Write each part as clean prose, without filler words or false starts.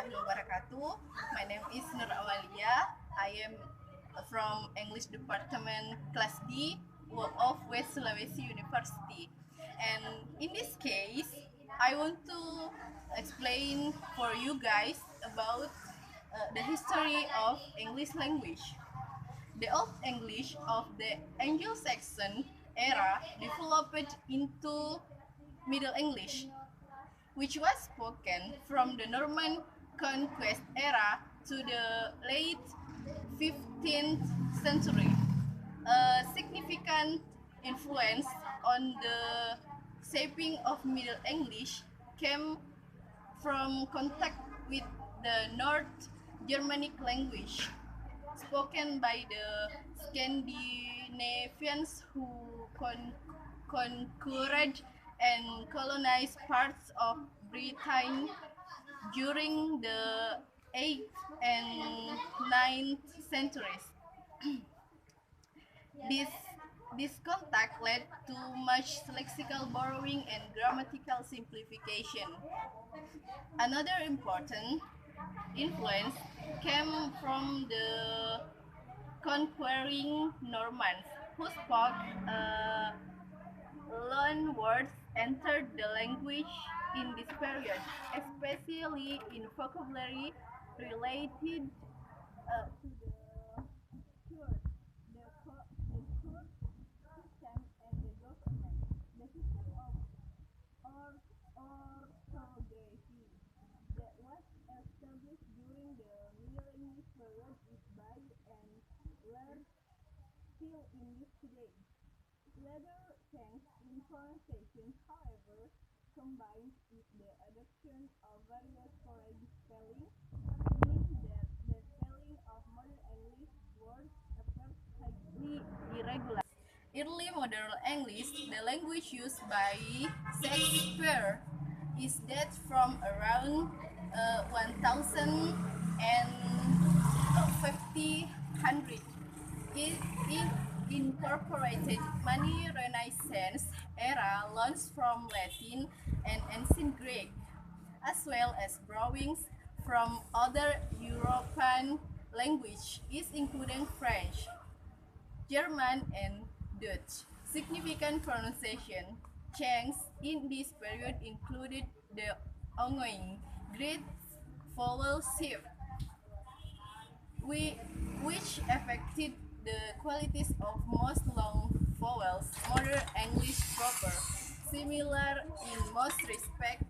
warahmatullahi wabarakatuh. My name is Awalia. I am from English Department Class D of West Sulawesi University. And in this case, I want to explain for you guys about the history of English language. The Old English of the Anglo-Saxon era developed into Middle English, which was spoken from the Norman conquest era to the late 15th century. A significant influence on the shaping of Middle English came from contact with the North Germanic language spoken by the Scandinavians who conquered and colonized parts of Britain during the 8th and 9th centuries. This, this contact led to much lexical borrowing and grammatical simplification. Another important influence came from the conquering Normans, who spoke loanwords entered the language in this period, especially in vocabulary related to the church, the court system, and the government. The system of orthography that was established during the Middle English period is by and large still in use today. Later change in pronunciation, however, combined with the adoption of various correct spelling, means that the spelling of modern English words appears highly irregular. Early modern English, the language used by Shakespeare, is that from around 1050. It incorporated many Renaissance era loans from Latin and ancient Greek, as well as borrowings from other European languages, including French, German, and Dutch. Significant pronunciation changes in this period included the ongoing Great Vowel Shift, we, which affected the qualities of most long vowels, modern English proper, similar in most respect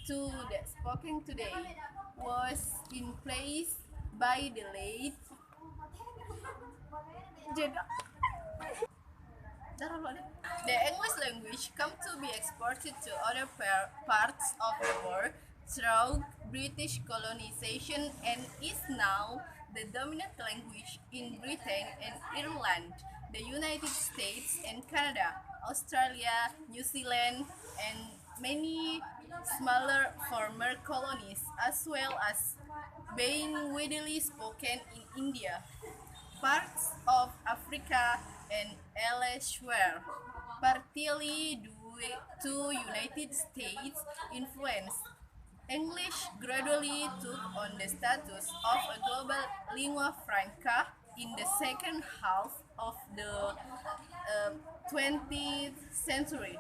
to the spoken today, was in place by the late the English language come to be exported to other parts of the world through British colonization and is now the dominant language in Britain and Ireland, the United States and Canada, Australia, New Zealand, and many smaller former colonies, as well as being widely spoken in India, parts of Africa, and elsewhere, partly due to United States influence. English gradually took on the status of a global lingua franca in the second half of the 20th century.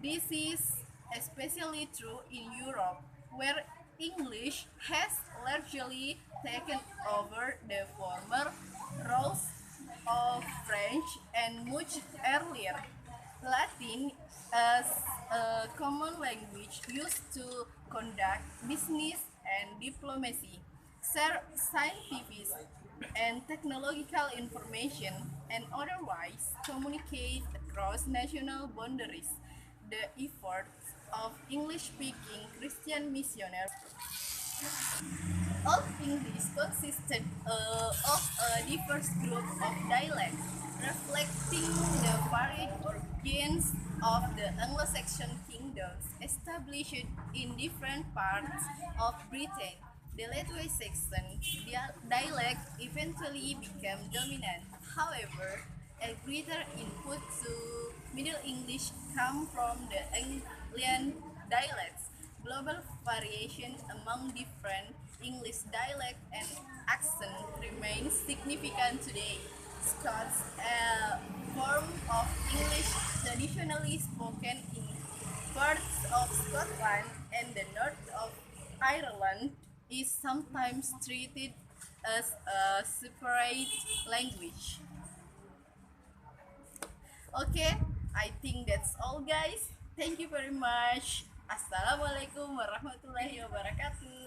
This is especially true in Europe, where English has largely taken over the former roles of French and much earlier Latin as a common language used to conduct business and diplomacy, share scientific and technological information, and otherwise communicate across national boundaries. The efforts of English-speaking Christian missionaries Old English consisted of a diverse group of dialects, reflecting the varied origins of the Anglo-Saxon kingdoms established in different parts of Britain. The Late Saxon dialect eventually became dominant. However, a greater input to Middle English came from the Anglian dialects, global variation among different English dialect and accent remains significant today. Scots, a form of English traditionally spoken in parts of Scotland and the north of Ireland, is sometimes treated as a separate language. Okay, I think that's all, guys. Thank you very much. Assalamualaikum warahmatullahi wabarakatuh.